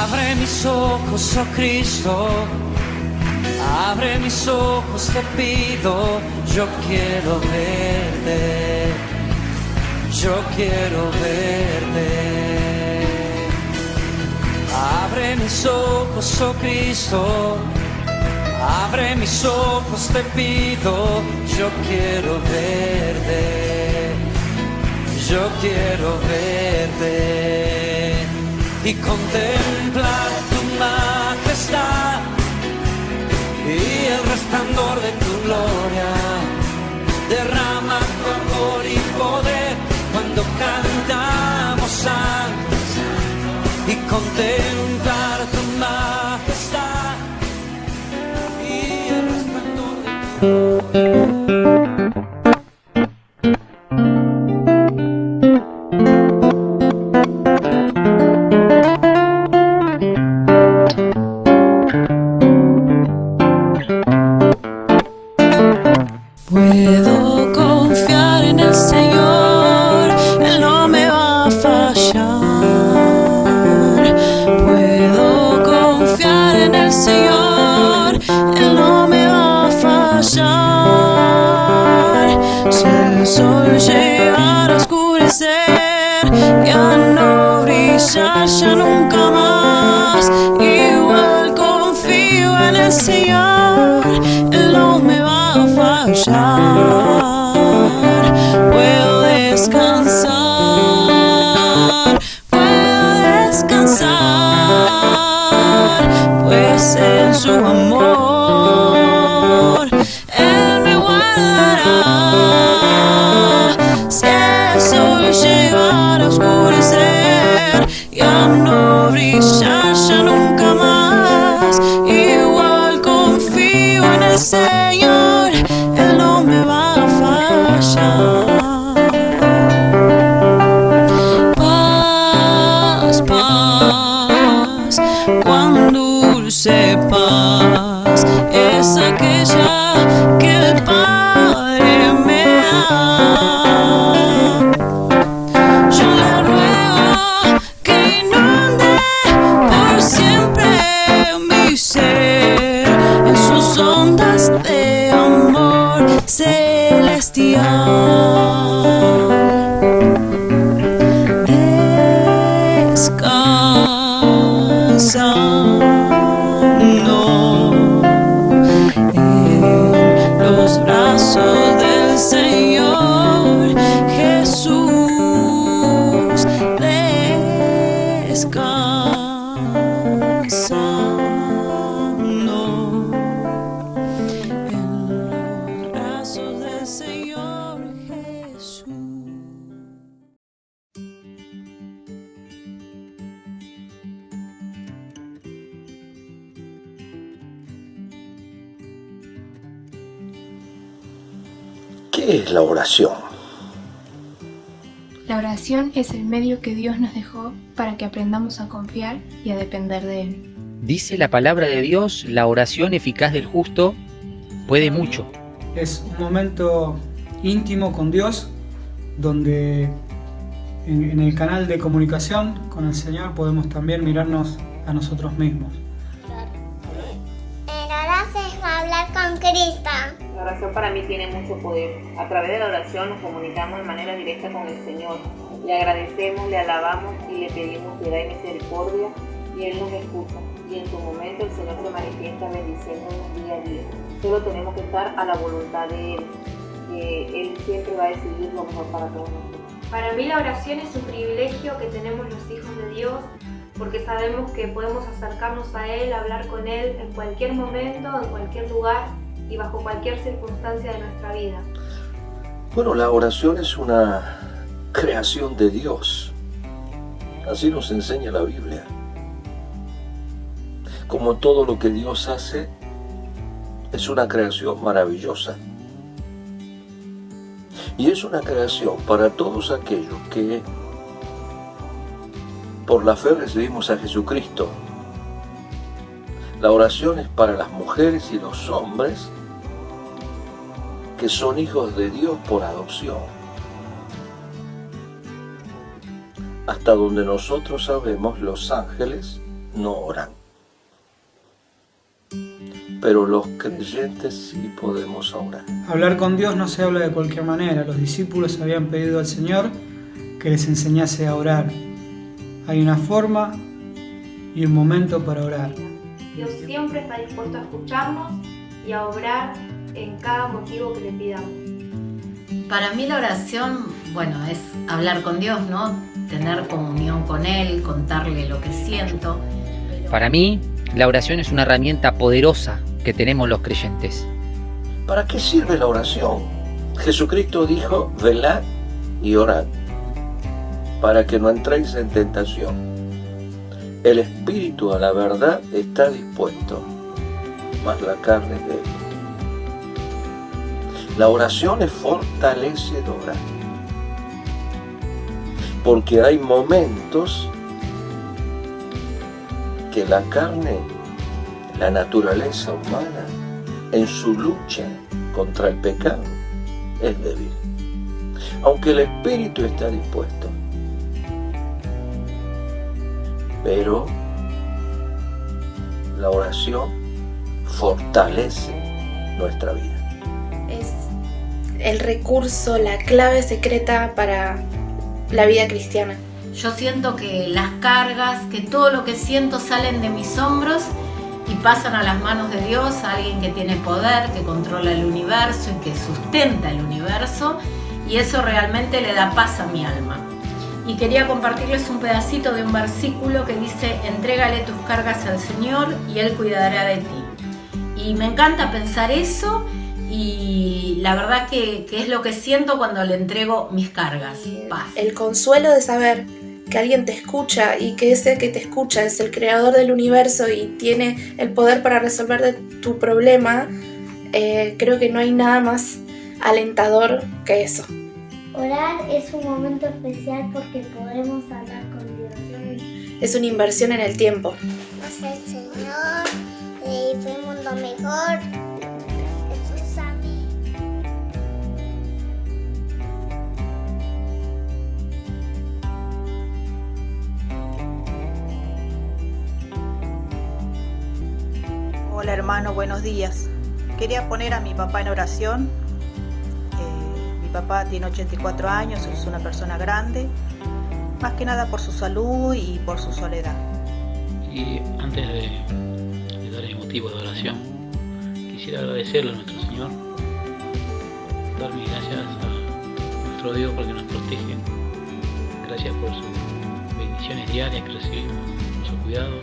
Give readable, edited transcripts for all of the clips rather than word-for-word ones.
Abre mis ojos, oh Cristo, abre mis ojos, te pido, yo quiero verte, yo quiero verte. Abre mis ojos, oh Cristo, abre mis ojos, te pido, yo quiero verte, yo quiero verte. Y contemplar tu majestad y el resplandor de tu gloria. Derrama tu amor y poder cuando cantamos santo. Y contemplar tu majestad y el resplandor de tu Puedo confiar en el Señor, Él no me va a fallar. Puedo confiar en el Señor, Él no me va a fallar. Si el sol llegara a oscurecer, ya no brillar, ya nunca más. Igual confío en el Señor, Él no me va a fallar. Puedo descansar, pues en su amor Él me guardará. Si el sol llegara a oscurecer, ya no brillar, ya nunca más. Igual confío en el Señor, Él no me va a fallar. Paz, paz, cuán dulce paz es aquella que el Padre me da. Yo le ruego que inunde por siempre mi ser en sus ondas de amor celestial. Descansando en los brazos del Señor Jesús. Descansando en los brazos del Señor Jesús. ¿Qué es la oración? La oración es el medio que Dios nos dejó para que aprendamos a confiar y a depender de Él. Dice la palabra de Dios, la oración eficaz del justo puede mucho. Es un momento íntimo con Dios, donde en el canal de comunicación con el Señor podemos también mirarnos a nosotros mismos. El oración es hablar con Cristo. La oración para mí tiene mucho poder. A través de la oración nos comunicamos de manera directa con el Señor. Le agradecemos, le alabamos y le pedimos piedad y misericordia, y Él nos escucha. Y en su momento el Señor se manifiesta bendiciéndonos día a día. Solo tenemos que estar a la voluntad de Él, que Él siempre va a decidir lo mejor para todos nosotros. Para mí la oración es un privilegio que tenemos los hijos de Dios, porque sabemos que podemos acercarnos a Él, hablar con Él en cualquier momento, en cualquier lugar y bajo cualquier circunstancia de nuestra vida. Bueno, la oración es una creación de Dios. Así nos enseña la Biblia. Como todo lo que Dios hace, es una creación maravillosa. Y es una creación para todos aquellos que por la fe recibimos a Jesucristo. La oración es para las mujeres y los hombres que son hijos de Dios por adopción. Hasta donde nosotros sabemos, los ángeles no oran. Pero los creyentes sí podemos orar. Hablar con Dios no se habla de cualquier manera. Los discípulos habían pedido al Señor que les enseñase a orar. Hay una forma y un momento para orar. Dios siempre está dispuesto a escucharnos y a obrar en cada motivo que le pidamos. Para mí la oración, es hablar con Dios, ¿no? Tener comunión con Él, contarle lo que siento. Para mí, la oración es una herramienta poderosa que tenemos los creyentes. ¿Para qué sirve la oración? Jesucristo dijo, velad y orad, para que no entréis en tentación. El espíritu a la verdad está dispuesto, mas la carne es débil. La oración es fortalecedora, porque hay momentos que la carne, la naturaleza humana, en su lucha contra el pecado, es débil. Aunque el espíritu está dispuesto. Pero la oración fortalece nuestra vida. Es el recurso, la clave secreta para la vida cristiana. Yo siento que las cargas, que todo lo que siento salen de mis hombros y pasan a las manos de Dios, a alguien que tiene poder, que controla el universo y que sustenta el universo, y eso realmente le da paz a mi alma. Y quería compartirles un pedacito de un versículo que dice: entrégale tus cargas al Señor y Él cuidará de ti. Y me encanta pensar eso, y la verdad que es lo que siento cuando le entrego mis cargas, paz. El consuelo de saber que alguien te escucha y que ese que te escucha es el creador del universo y tiene el poder para resolver tu problema, creo que no hay nada más alentador que eso. Orar es un momento especial porque podemos hablar con Dios. Es una inversión en el tiempo. Gracias al Señor, le hizo un mundo mejor. Jesús a mí. Hola hermano, buenos días. Quería poner a mi papá en oración. Mi papá tiene 84 años, es una persona grande, más que nada por su salud y por su soledad. Y antes de dar el motivo de oración, quisiera agradecerle a nuestro Señor, dar mis gracias a nuestro Dios porque nos protege. Gracias por sus bendiciones diarias que recibimos, por su cuidado.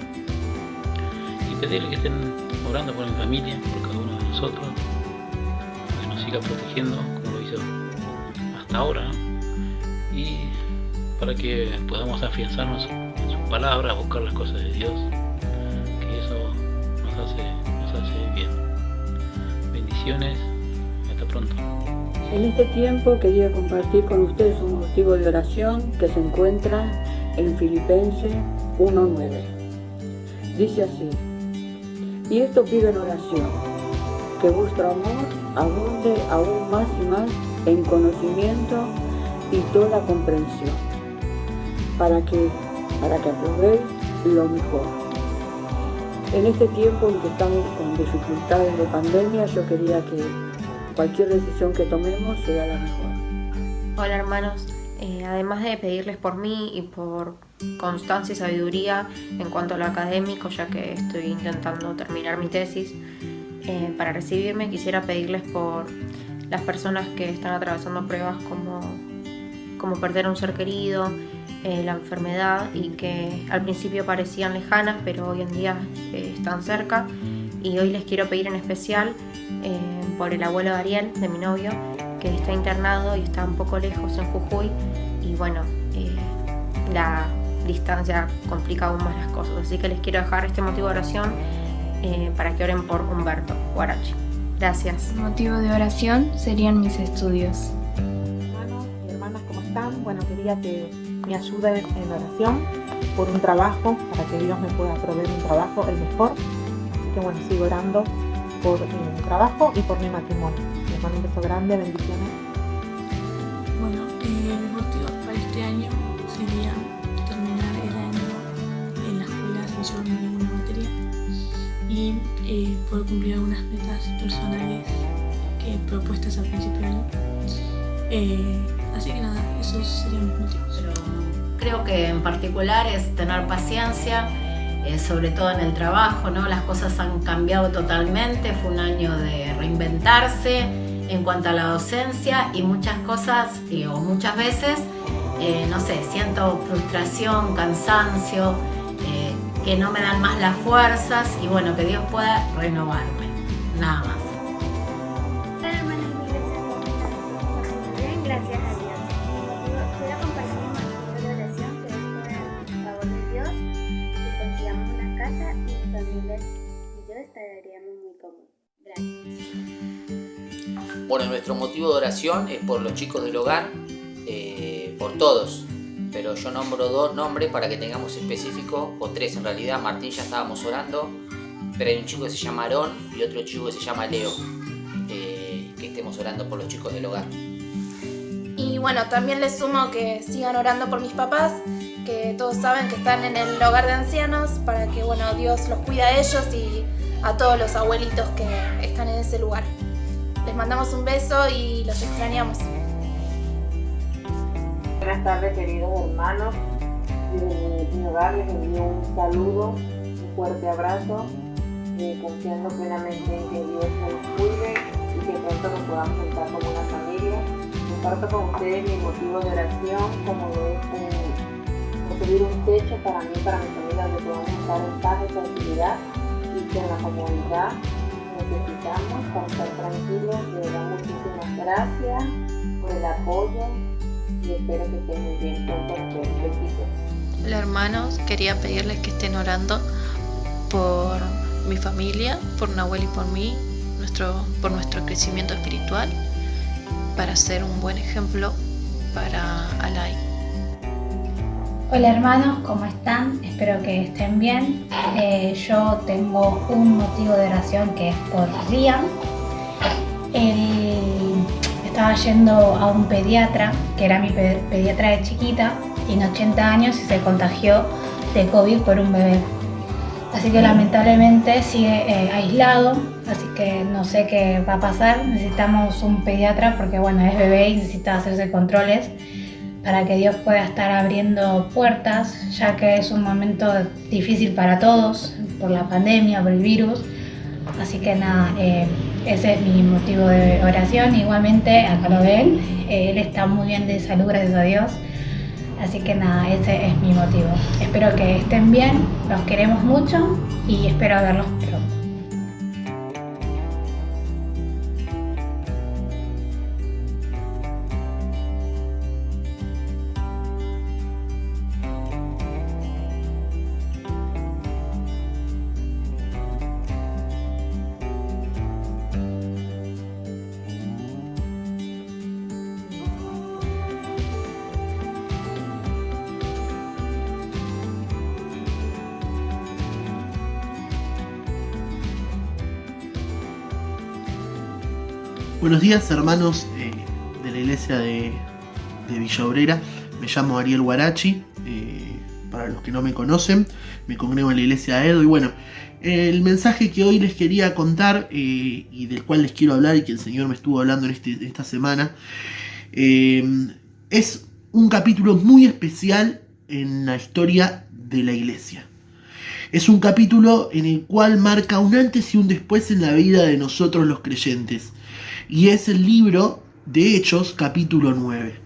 Y pedirle que estén orando por mi familia, por cada uno de nosotros, para que nos siga protegiendo como lo hizo hasta ahora, ¿no? Y para que podamos afianzarnos en sus palabras, buscar las cosas de Dios, que eso nos hace bien. Bendiciones, hasta pronto. En este tiempo quería compartir con ustedes un motivo de oración que se encuentra en Filipenses 1:9. Dice así: y esto pido en oración, que vuestro amor abunde aún más y más en conocimiento y toda comprensión, para que aprobéis lo mejor. En este tiempo en que estamos con dificultades de pandemia, yo quería que cualquier decisión que tomemos sea la mejor. Hola hermanos, además de pedirles por mí y por constancia y sabiduría en cuanto a lo académico, ya que estoy intentando terminar mi tesis, para recibirme quisiera pedirles por las personas que están atravesando pruebas como perder a un ser querido, la enfermedad, y que al principio parecían lejanas pero hoy en día están cerca. Y hoy les quiero pedir en especial por el abuelo de Ariel, de mi novio, que está internado y está un poco lejos en Jujuy, y bueno, la distancia complica aún más las cosas, así que les quiero dejar este motivo de oración para que oren por Humberto Guarachi. Gracias. El motivo de oración serían mis estudios. Hermanos y hermanas, ¿cómo están? Bueno, quería que me ayuden en oración por un trabajo, para que Dios me pueda proveer un trabajo, el mejor. Así que bueno, sigo orando por mi trabajo y por mi matrimonio. Les mando un beso grande, bendiciones. Bueno, el motivo para este año sería terminar el año en la Escuela Ascensión poder cumplir algunas metas personales propuestas al principio de año. Así que nada, esos serían mis motivos. Creo que en particular es tener paciencia, sobre todo en el trabajo, ¿no? Las cosas han cambiado totalmente, fue un año de reinventarse en cuanto a la docencia y muchas cosas, o muchas veces, no sé, siento frustración, cansancio, que no me dan más las fuerzas y bueno, que Dios pueda renovarme, nada más. Hola hermanos, bien, gracias a Dios. Quiero compartir un motivo de oración que es por el favor de Dios, que consigamos una casa y mi familia y yo estaríamos muy cómodos. Gracias. Bueno, nuestro motivo de oración es por los chicos del hogar, por todos, pero yo nombro 2 nombres para que tengamos específico, o 3 en realidad. Martín ya estábamos orando, pero hay un chico que se llama Aarón y otro chico que se llama Leo, que estemos orando por los chicos del hogar. Y bueno, también les sumo que sigan orando por mis papás, que todos saben que están en el hogar de ancianos, para que bueno, Dios los cuide a ellos y a todos los abuelitos que están en ese lugar. Les mandamos un beso y los extrañamos. Buenas tardes, queridos hermanos. De mi hogar les envío un saludo, un fuerte abrazo, confiando plenamente en que Dios nos cuide y que pronto nos podamos juntar como una familia. Comparto con ustedes mi motivo de oración, como es conseguir un techo para mí y para mi familia, donde podamos estar en paz y tranquilidad y que en la comunidad necesitamos para estar tranquilos. Les doy muchísimas gracias por el apoyo y espero que estén muy bien pronto. Besitos. Hola hermanos, quería pedirles que estén orando por mi familia, por Nahuel y por mí, por nuestro crecimiento espiritual, para ser un buen ejemplo para Alay. Hola hermanos, ¿cómo están? Espero que estén bien. Yo tengo un motivo de oración que es por Rian. Él estaba yendo a un pediatra, que era mi pediatra de chiquita, tiene 80 años y se contagió de COVID por un bebé. Así que lamentablemente sigue aislado, así que no sé qué va a pasar. Necesitamos un pediatra porque bueno, es bebé y necesita hacerse controles para que Dios pueda estar abriendo puertas, ya que es un momento difícil para todos, por la pandemia, por el virus. Así que nada, ese es mi motivo de oración. Igualmente, acá lo ven, él está muy bien de salud, gracias a Dios. Así que nada, ese es mi motivo. Espero que estén bien, los queremos mucho y espero verlos pronto. Buenos días hermanos de la iglesia de Villa Obrera. Me llamo Ariel Guarachi, para los que no me conocen, me congrego en la iglesia de Edo. Y bueno, el mensaje que hoy les quería contar y del cual les quiero hablar y que el Señor me estuvo hablando en esta semana, es un capítulo muy especial en la historia de la iglesia. Es un capítulo en el cual marca un antes y un después en la vida de nosotros los creyentes. Y es el libro de Hechos, capítulo 9.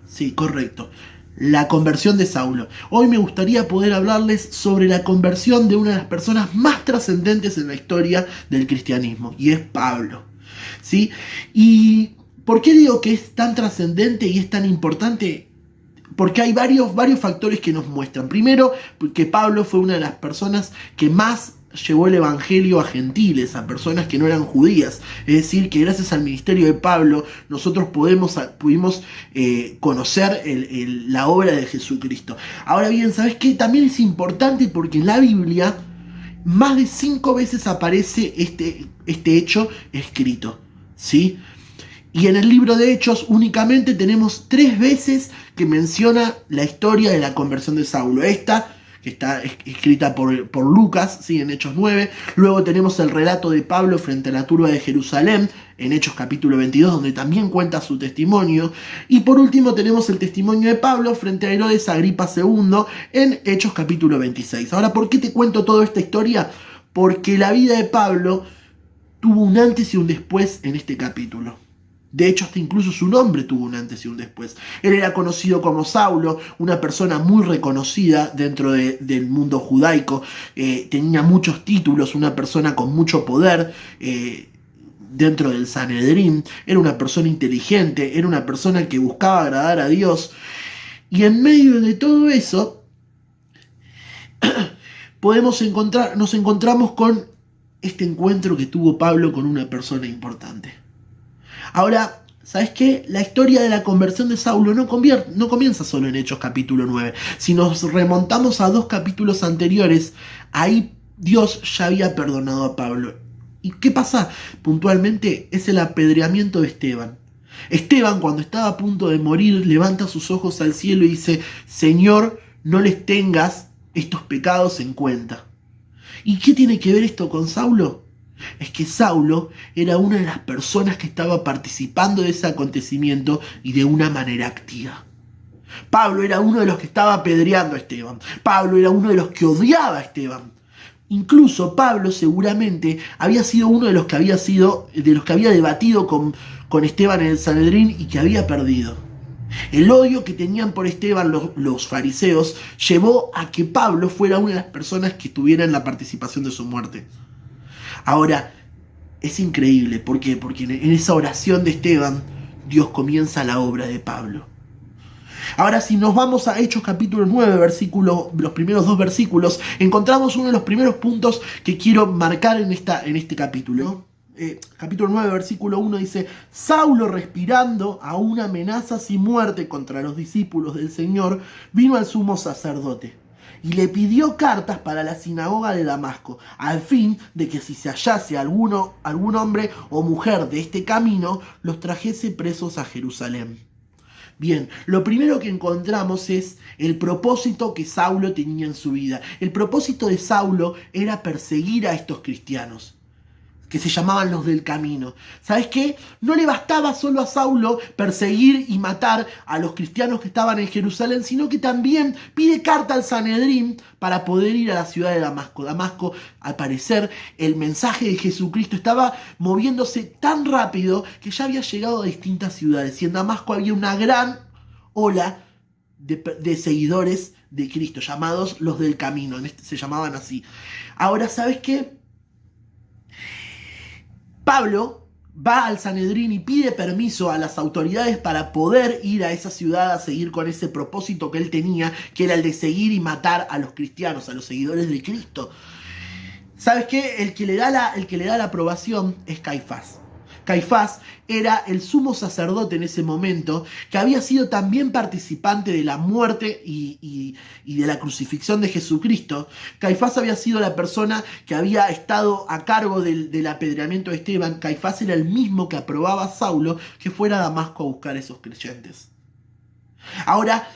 Sí, correcto. La conversión de Saulo. Hoy me gustaría poder hablarles sobre la conversión de una de las personas más trascendentes en la historia del cristianismo. Y es Pablo. ¿Sí? ¿Y por qué digo que es tan trascendente y es tan importante? Porque hay varios factores que nos muestran. Primero, que Pablo fue una de las personas que más llevó el evangelio a gentiles, a personas que no eran judías. Es decir, que gracias al ministerio de Pablo nosotros pudimos conocer la obra de Jesucristo. Ahora bien, ¿sabes qué? También es importante porque en la Biblia más de 5 veces aparece este hecho escrito, ¿sí? Y en el libro de Hechos únicamente tenemos 3 veces que menciona la historia de la conversión de Saulo. Esta que está escrita por Lucas, ¿sí? En Hechos 9. Luego tenemos el relato de Pablo frente a la turba de Jerusalén, en Hechos capítulo 22, donde también cuenta su testimonio. Y por último tenemos el testimonio de Pablo frente a Herodes Agripa II, en Hechos capítulo 26. Ahora, ¿por qué te cuento toda esta historia? Porque la vida de Pablo tuvo un antes y un después en este capítulo. De hecho, hasta incluso su nombre tuvo un antes y un después. Él era conocido como Saulo, una persona muy reconocida dentro del mundo judaico. Tenía muchos títulos, una persona con mucho poder dentro del Sanedrín. Era una persona inteligente, era una persona que buscaba agradar a Dios. Y en medio de todo eso, nos encontramos con este encuentro que tuvo Pablo con una persona importante. Ahora, ¿sabes qué? La historia de la conversión de Saulo no comienza solo en Hechos capítulo 9. Si nos remontamos a 2 capítulos anteriores, ahí Dios ya había perdonado a Pablo. ¿Y qué pasa? Puntualmente es el apedreamiento de Esteban. Esteban, cuando estaba a punto de morir, levanta sus ojos al cielo y dice: Señor, no les tengas estos pecados en cuenta. ¿Y qué tiene que ver esto con Saulo? Es que Saulo era una de las personas que estaba participando de ese acontecimiento y de una manera activa. Pablo era uno de los que estaba apedreando a Esteban. Pablo era uno de los que odiaba a Esteban. Incluso Pablo seguramente había sido uno de los que había debatido con Esteban en el Sanedrín y que había perdido. El odio que tenían por Esteban los fariseos llevó a que Pablo fuera una de las personas que estuviera en la participación de su muerte. Ahora, es increíble. ¿Por qué? Porque en esa oración de Esteban, Dios comienza la obra de Pablo. Ahora, si nos vamos a Hechos capítulo 9, los primeros 2 versículos, encontramos uno de los primeros puntos que quiero marcar en este capítulo. Capítulo 9, versículo 1 dice: Saulo, respirando aún amenazas y muerte contra los discípulos del Señor, vino al sumo sacerdote y le pidió cartas para la sinagoga de Damasco, al fin de que si se hallase algún hombre o mujer de este camino, los trajese presos a Jerusalén. Bien, lo primero que encontramos es el propósito que Saulo tenía en su vida. El propósito de Saulo era perseguir a estos cristianos, que se llamaban los del camino. ¿Sabes qué? No le bastaba solo a Saulo perseguir y matar a los cristianos que estaban en Jerusalén, sino que también pide carta al Sanedrín para poder ir a la ciudad de Damasco. Damasco, al parecer, el mensaje de Jesucristo estaba moviéndose tan rápido que ya había llegado a distintas ciudades. Y en Damasco había una gran ola de seguidores de Cristo, llamados los del camino. Se llamaban así. Ahora, ¿sabes qué? Pablo va al Sanedrín y pide permiso a las autoridades para poder ir a esa ciudad a seguir con ese propósito que él tenía, que era el de seguir y matar a los cristianos, a los seguidores de Cristo. ¿Sabes qué? El que le da la aprobación es Caifás. Caifás era el sumo sacerdote en ese momento, que había sido también participante de la muerte y de la crucifixión de Jesucristo. Caifás había sido la persona que había estado a cargo del apedreamiento de Esteban. Caifás era el mismo que aprobaba a Saulo que fuera a Damasco a buscar a esos creyentes. Ahora,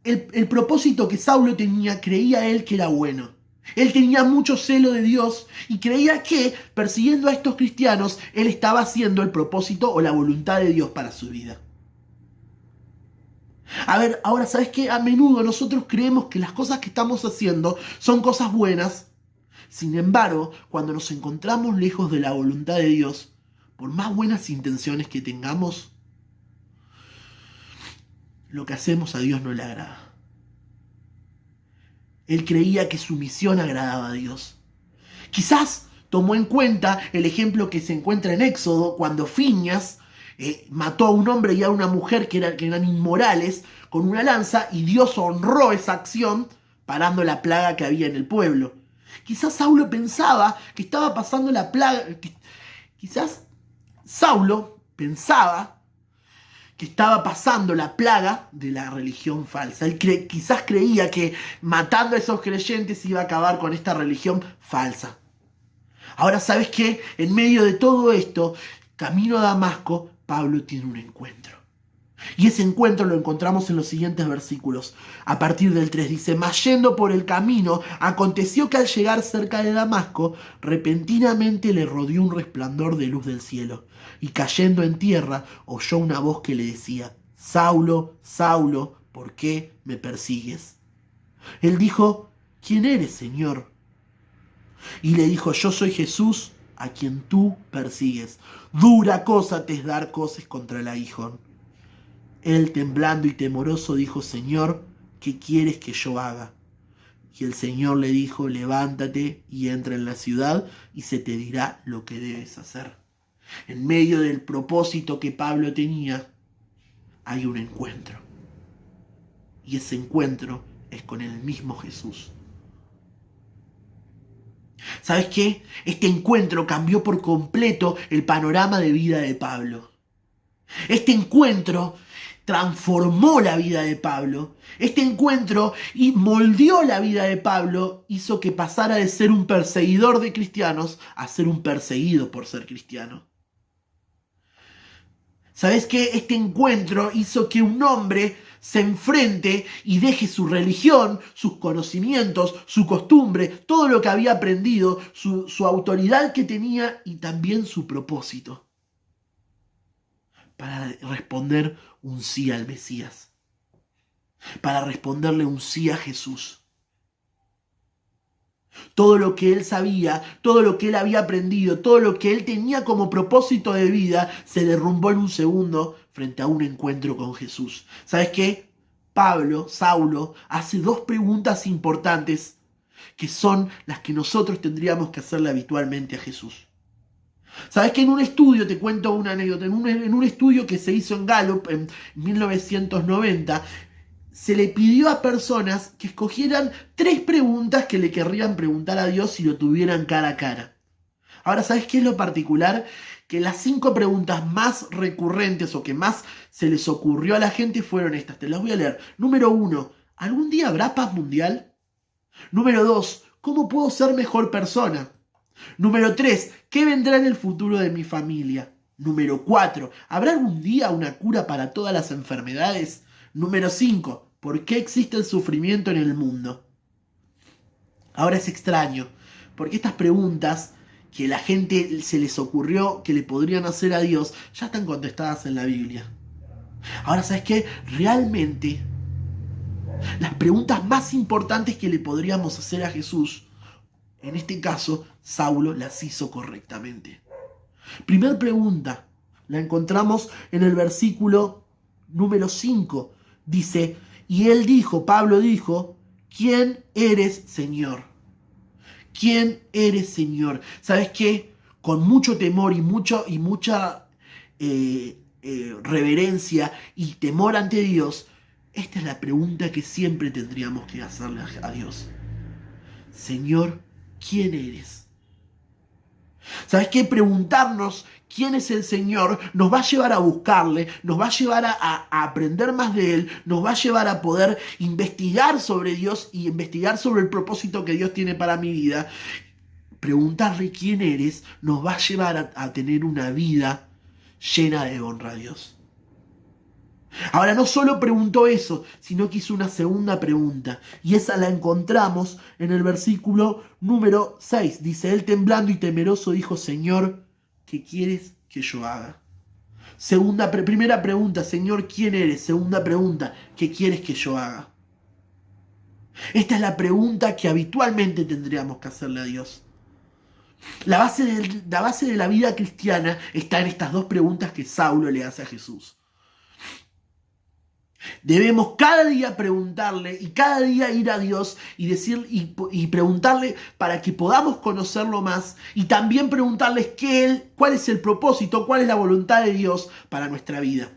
el propósito que Saulo tenía, creía él que era bueno. Él tenía mucho celo de Dios y creía que, persiguiendo a estos cristianos, él estaba haciendo el propósito o la voluntad de Dios para su vida. A ver, ahora, ¿sabes qué? A menudo nosotros creemos que las cosas que estamos haciendo son cosas buenas. Sin embargo, cuando nos encontramos lejos de la voluntad de Dios, por más buenas intenciones que tengamos, lo que hacemos a Dios no le agrada. Él creía que su misión agradaba a Dios. Quizás tomó en cuenta el ejemplo que se encuentra en Éxodo, cuando Fineas mató a un hombre y a una mujer que eran inmorales con una lanza, y Dios honró esa acción parando la plaga que había en el pueblo. Quizás Saulo pensaba que estaba pasando la plaga. Quizás Saulo pensaba que estaba pasando la plaga de la religión falsa. Él quizás creía que matando a esos creyentes iba a acabar con esta religión falsa. Ahora, ¿sabes qué? En medio de todo esto, camino a Damasco, Pablo tiene un encuentro. Y ese encuentro lo encontramos en los siguientes versículos. A partir del 3 dice: mas yendo por el camino, aconteció que al llegar cerca de Damasco, repentinamente le rodeó un resplandor de luz del cielo. Y cayendo en tierra, oyó una voz que le decía: Saulo, Saulo, ¿por qué me persigues? Él dijo: ¿quién eres, Señor? Y le dijo: yo soy Jesús, a quien tú persigues. Dura cosa te es dar coces contra el aguijón. Él, temblando y temoroso, dijo: Señor, ¿qué quieres que yo haga? Y el Señor le dijo: levántate y entra en la ciudad y se te dirá lo que debes hacer. En medio del propósito que Pablo tenía, hay un encuentro. Y ese encuentro es con el mismo Jesús. ¿Sabes qué? Este encuentro cambió por completo el panorama de vida de Pablo. Este encuentro transformó la vida de Pablo. Este encuentro y moldeó la vida de Pablo, hizo que pasara de ser un perseguidor de cristianos a ser un perseguido por ser cristiano. ¿Sabes qué? Este encuentro hizo que un hombre se enfrente y deje su religión, sus conocimientos, su costumbre, todo lo que había aprendido, su autoridad que tenía y también su propósito, para responder un sí al Mesías, para responderle un sí a Jesús. Todo lo que él sabía, todo lo que él había aprendido, todo lo que él tenía como propósito de vida, se derrumbó en un segundo frente a un encuentro con Jesús. ¿Sabes qué? Saulo, hace dos preguntas importantes que son las que nosotros tendríamos que hacerle habitualmente a Jesús. ¿Sabes que en un estudio, te cuento una anécdota, en un estudio que se hizo en Gallup en 1990, se le pidió a personas que escogieran 3 preguntas que le querrían preguntar a Dios si lo tuvieran cara a cara. Ahora, ¿sabes qué es lo particular? Que las 5 preguntas más recurrentes o que más se les ocurrió a la gente fueron estas. Te las voy a leer. Número 1, ¿algún día habrá paz mundial? Número 2, ¿cómo puedo ser mejor persona? Número 3, ¿qué vendrá en el futuro de mi familia? Número 4, ¿habrá algún día una cura para todas las enfermedades? Número 5, ¿por qué existe el sufrimiento en el mundo? Ahora es extraño, porque estas preguntas que la gente se les ocurrió que le podrían hacer a Dios ya están contestadas en la Biblia. Ahora, ¿sabes qué? Realmente, las preguntas más importantes que le podríamos hacer a Jesús, en este caso, Saulo las hizo correctamente. Primera pregunta, la encontramos en el versículo número 5. Dice: y él dijo, Pablo dijo: ¿quién eres, Señor? ¿Quién eres, Señor? ¿Sabes qué? Con mucho temor y mucha reverencia y temor ante Dios, esta es la pregunta que siempre tendríamos que hacerle a Dios. Señor, ¿quién eres? ¿Sabes qué? Preguntarnos quién es el Señor nos va a llevar a buscarle, nos va a llevar a aprender más de Él, nos va a llevar a poder investigar sobre Dios y investigar sobre el propósito que Dios tiene para mi vida. Preguntarle quién eres nos va a llevar a tener una vida llena de honra a Dios. Ahora, no solo preguntó eso, sino que hizo una segunda pregunta. Y esa la encontramos en el versículo número 6. Dice: él, temblando y temeroso, dijo: Señor, ¿qué quieres que yo haga? Primera pregunta: Señor, ¿quién eres? Segunda pregunta: ¿qué quieres que yo haga? Esta es la pregunta que habitualmente tendríamos que hacerle a Dios. La base de la vida cristiana está en estas dos preguntas que Saulo le hace a Jesús. Debemos cada día preguntarle y cada día ir a Dios y preguntarle para que podamos conocerlo más, y también preguntarles cuál es el propósito, cuál es la voluntad de Dios para nuestra vida.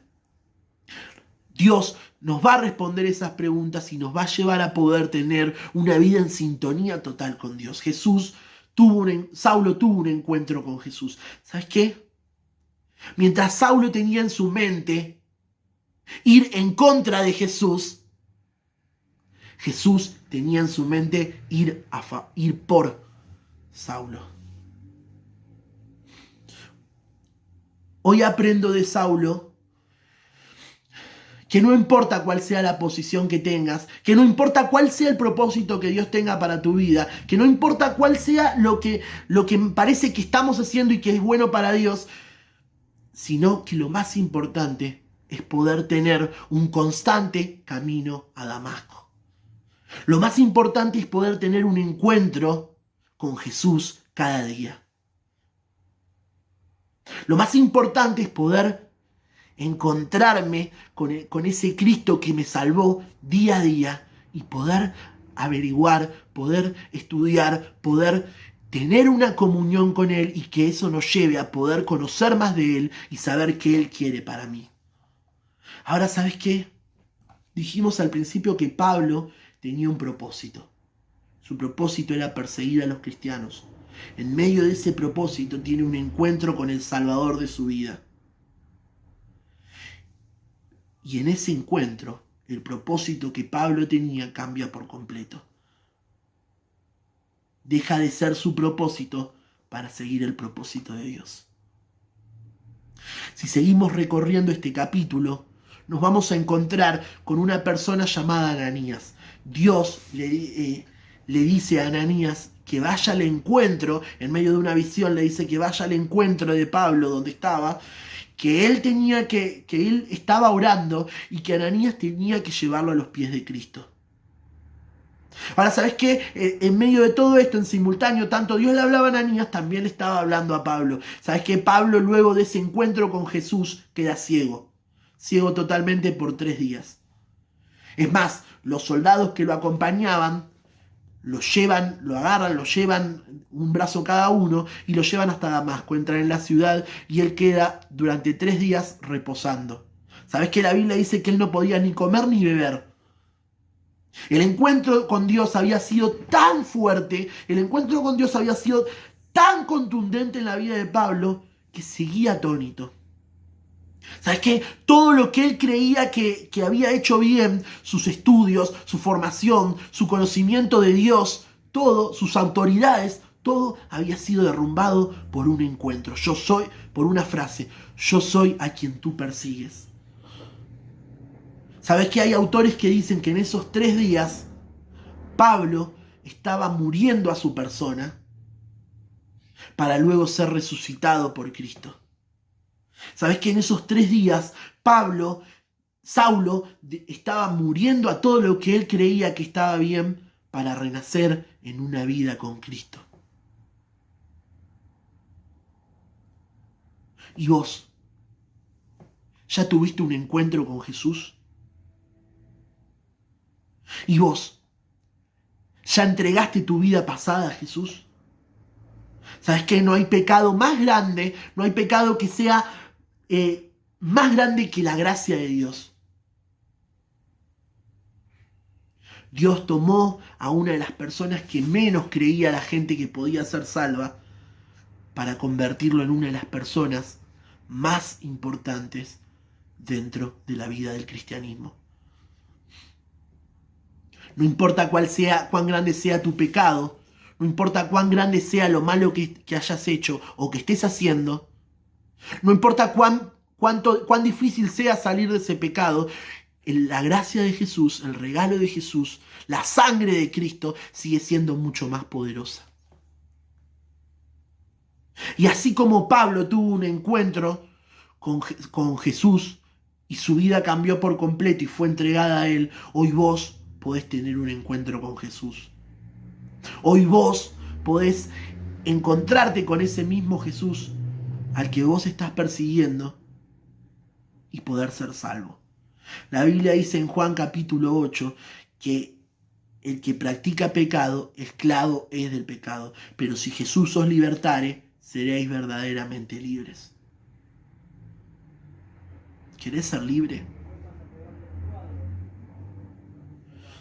Dios nos va a responder esas preguntas y nos va a llevar a poder tener una vida en sintonía total con Dios. Saulo tuvo un encuentro con Jesús. ¿Sabes qué? Mientras Saulo tenía en su mente ir en contra de Jesús, Jesús tenía en su mente ir por Saulo. Hoy aprendo de Saulo que no importa cuál sea la posición que tengas, que no importa cuál sea el propósito que Dios tenga para tu vida, que no importa cuál sea lo que parece que estamos haciendo y que es bueno para Dios, sino que lo más importante es poder tener un constante camino a Damasco. Lo más importante es poder tener un encuentro con Jesús cada día. Lo más importante es poder encontrarme con ese Cristo que me salvó día a día y poder averiguar, poder estudiar, poder tener una comunión con Él y que eso nos lleve a poder conocer más de Él y saber qué Él quiere para mí. Ahora, ¿sabes qué? Dijimos al principio que Pablo tenía un propósito. Su propósito era perseguir a los cristianos. En medio de ese propósito tiene un encuentro con el Salvador de su vida. Y en ese encuentro, el propósito que Pablo tenía cambia por completo. Deja de ser su propósito para seguir el propósito de Dios. Si seguimos recorriendo este capítulo, nos vamos a encontrar con una persona llamada Ananías. Dios le dice a Ananías que vaya al encuentro, en medio de una visión le dice que vaya al encuentro de Pablo donde estaba, que él estaba orando y que Ananías tenía que llevarlo a los pies de Cristo. Ahora, ¿sabes qué? En medio de todo esto, en simultáneo, tanto Dios le hablaba a Ananías, también le estaba hablando a Pablo. ¿Sabes qué? Pablo, luego de ese encuentro con Jesús, queda ciego totalmente por 3 días. Es más, los soldados que lo acompañaban lo agarran, lo llevan un brazo cada uno y lo llevan hasta Damasco. Entran en la ciudad y él queda durante 3 días reposando. ¿Sabes que la Biblia dice que él no podía ni comer ni beber? El encuentro con Dios había sido tan fuerte, el encuentro con Dios había sido tan contundente en la vida de Pablo que seguía atónito. ¿Sabes qué? Todo lo que él creía que había hecho bien, sus estudios, su formación, su conocimiento de Dios, todo, sus autoridades, todo había sido derrumbado por un encuentro. Por una frase, yo soy a quien tú persigues. ¿Sabes que hay autores que dicen que en esos 3 días Pablo estaba muriendo a su persona para luego ser resucitado por Cristo? ¿Sabes que en esos 3 días Saulo estaba muriendo a todo lo que él creía que estaba bien para renacer en una vida con Cristo? ¿Y vos? ¿Ya tuviste un encuentro con Jesús? ¿Y vos? ¿Ya entregaste tu vida pasada a Jesús? ¿Sabes que no hay pecado más grande, no hay pecado que sea más grande que la gracia de Dios? Dios tomó a una de las personas que menos creía la gente que podía ser salva para convertirlo en una de las personas más importantes dentro de la vida del cristianismo. No importa cuán grande sea tu pecado, no importa cuán grande sea lo malo que hayas hecho o que estés haciendo, no importa cuán difícil sea salir de ese pecado, la gracia de Jesús, el regalo de Jesús, la sangre de Cristo sigue siendo mucho más poderosa. Y así como Pablo tuvo un encuentro con Jesús y su vida cambió por completo y fue entregada a Él, hoy vos podés tener un encuentro con Jesús. Hoy vos podés encontrarte con ese mismo Jesús al que vos estás persiguiendo y poder ser salvo. La Biblia dice en Juan capítulo 8 que el que practica pecado, esclavo es del pecado. Pero si Jesús os libertare, seréis verdaderamente libres. ¿Querés ser libre?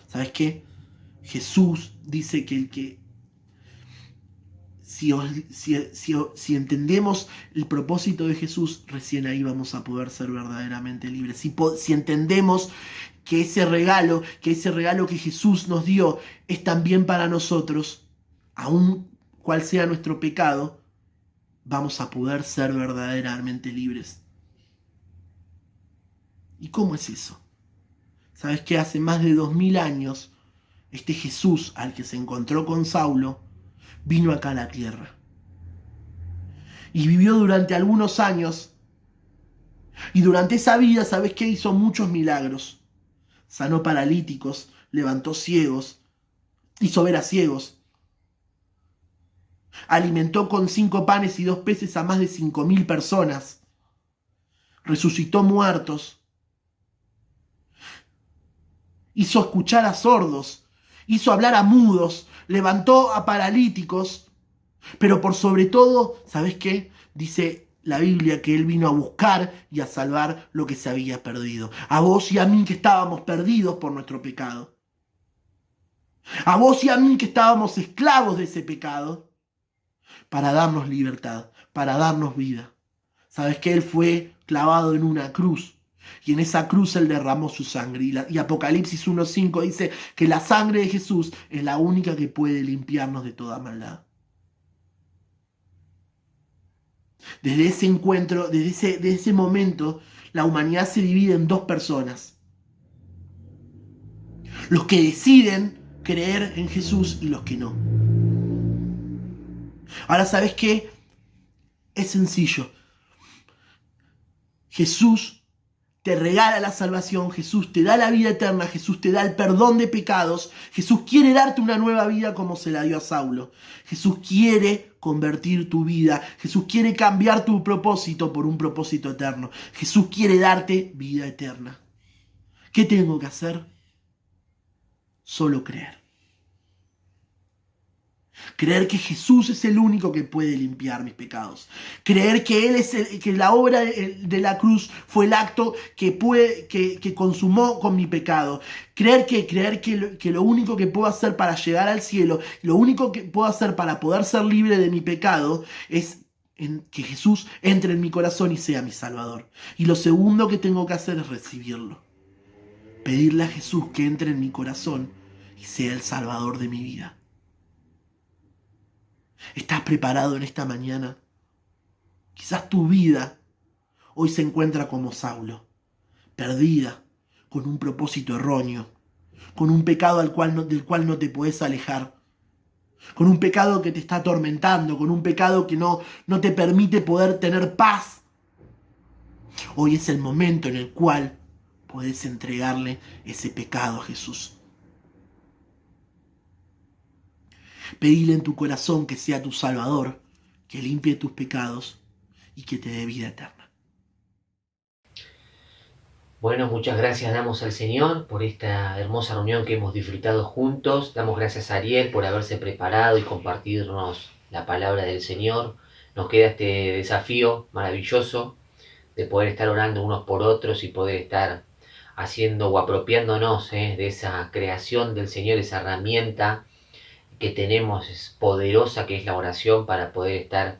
¿Sabes qué? Jesús dice que si entendemos el propósito de Jesús, recién ahí vamos a poder ser verdaderamente libres. Si entendemos que ese regalo que Jesús nos dio es también para nosotros, aun cual sea nuestro pecado, vamos a poder ser verdaderamente libres. ¿Y cómo es eso? ¿Sabes qué? Hace más de 2000 años, este Jesús al que se encontró con Saulo, vino acá a la tierra. Y vivió durante algunos años. Y durante esa vida, ¿sabes qué? Hizo muchos milagros. Sanó paralíticos, levantó ciegos, hizo ver a ciegos. Alimentó con 5 panes y 2 peces a más de 5000 personas. Resucitó muertos. Hizo escuchar a sordos. Hizo hablar a mudos. Levantó a paralíticos. Pero por sobre todo, ¿sabes qué? Dice la Biblia que Él vino a buscar y a salvar lo que se había perdido. A vos y a mí que estábamos perdidos por nuestro pecado. A vos y a mí que estábamos esclavos de ese pecado. Para darnos libertad, para darnos vida. ¿Sabes qué? Él fue clavado en una cruz. Y en esa cruz Él derramó su sangre. Y Apocalipsis 1:5 dice que la sangre de Jesús es la única que puede limpiarnos de toda maldad. Desde ese encuentro, desde ese momento, la humanidad se divide en 2 personas. Los que deciden creer en Jesús y los que no. Ahora, ¿sabes qué? Es sencillo. Jesús te regala la salvación, Jesús te da la vida eterna, Jesús te da el perdón de pecados, Jesús quiere darte una nueva vida como se la dio a Saulo. Jesús quiere convertir tu vida, Jesús quiere cambiar tu propósito por un propósito eterno. Jesús quiere darte vida eterna. ¿Qué tengo que hacer? Solo creer. Creer que Jesús es el único que puede limpiar mis pecados. Creer que Él es que la obra de la cruz fue el acto que consumó con mi pecado. Creer que lo único que puedo hacer para llegar al cielo, lo único que puedo hacer para poder ser libre de mi pecado es que Jesús entre en mi corazón y sea mi Salvador. Y lo segundo que tengo que hacer es recibirlo. Pedirle a Jesús que entre en mi corazón y sea el Salvador de mi vida. ¿Estás preparado en esta mañana? Quizás tu vida hoy se encuentra como Saulo, perdida, con un propósito erróneo, con un pecado del cual no te puedes alejar, con un pecado que te está atormentando, con un pecado que no te permite poder tener paz. Hoy es el momento en el cual puedes entregarle ese pecado a Jesús. Pedile en tu corazón que sea tu Salvador, que limpie tus pecados y que te dé vida eterna. Bueno, muchas gracias damos al Señor por esta hermosa reunión que hemos disfrutado juntos. Damos gracias a Ariel por haberse preparado y compartirnos la palabra del Señor. Nos queda este desafío maravilloso de poder estar orando unos por otros y poder estar haciendo o apropiándonos de esa creación del Señor, esa herramienta que tenemos es poderosa, que es la oración, para poder estar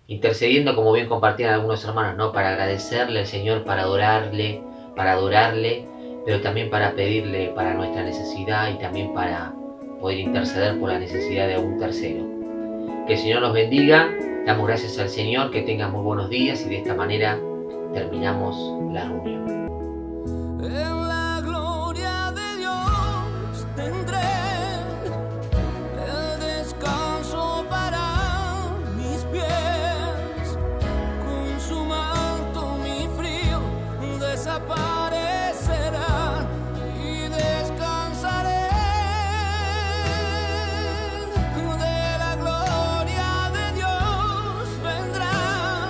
intercediendo, como bien compartían algunos hermanos, ¿no? Para agradecerle al Señor, para adorarle, pero también para pedirle para nuestra necesidad y también para poder interceder por la necesidad de un tercero. Que el Señor nos bendiga, damos gracias al Señor, que tengan muy buenos días y de esta manera terminamos la reunión. En la gloria de Dios tendré el descanso para mis pies. Con su manto mi frío desaparecerá y descansaré. De la gloria de Dios vendrá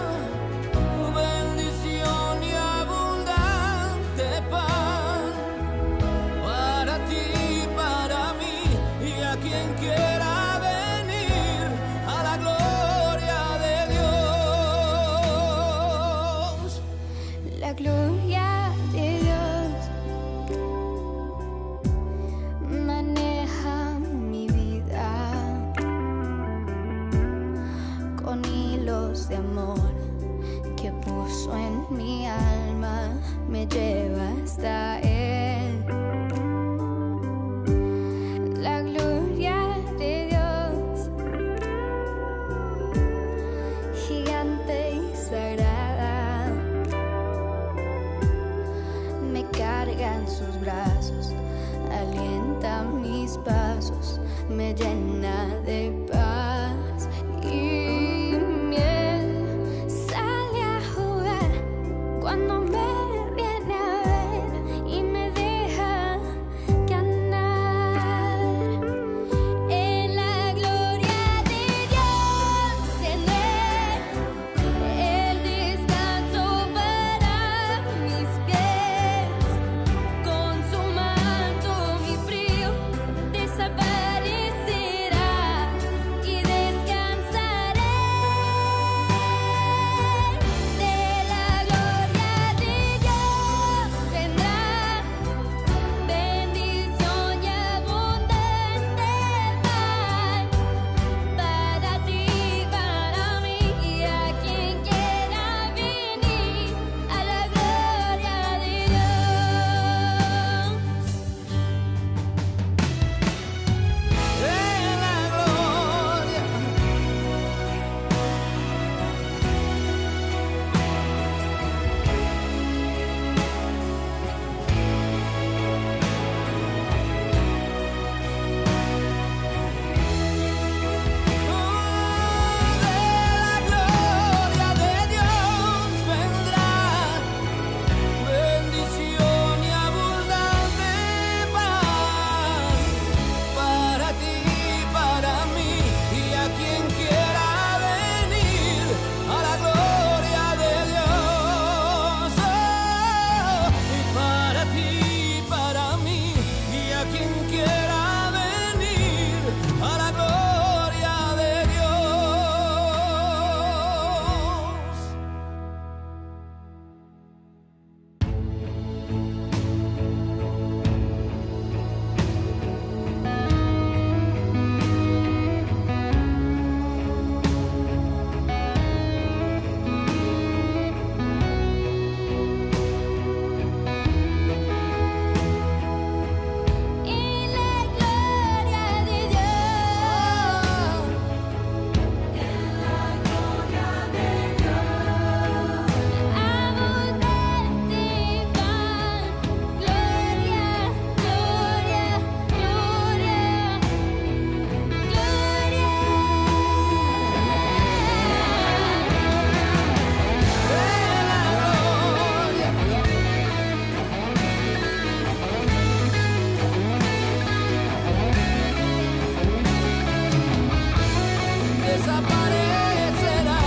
bendición y abundante paz para ti, para mí y a quien quiera venir a la gloria de Dios. La gloria de Dios maneja mi vida con hilos de amor que puso en mi alma, me lleva hasta Él. La gloria de Dios, gigante y sagrada, me carga en sus brazos. desaparecerá.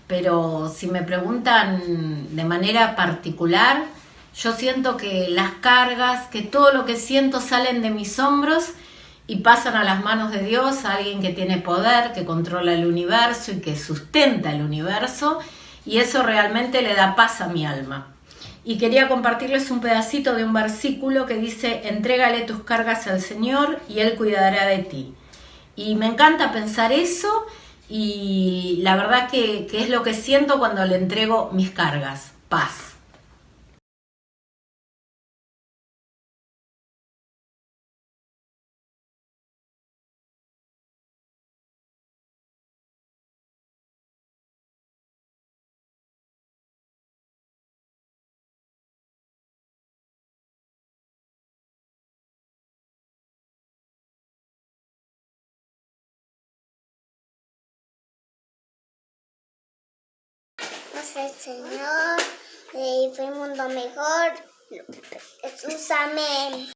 pero si me preguntan de manera particular, yo siento que las cargas, que todo lo que siento salen de mis hombros y pasan a las manos de Dios, a alguien que tiene poder, que controla el universo y que sustenta el universo, y eso realmente le da paz a mi alma. Y quería compartirles un pedacito de un versículo que dice: entrégale tus cargas al Señor y Él cuidará de ti. Y me encanta pensar eso, y la verdad que es lo que siento cuando le entrego mis cargas, paz. El Señor, y fue un mundo mejor. Jesús, amén.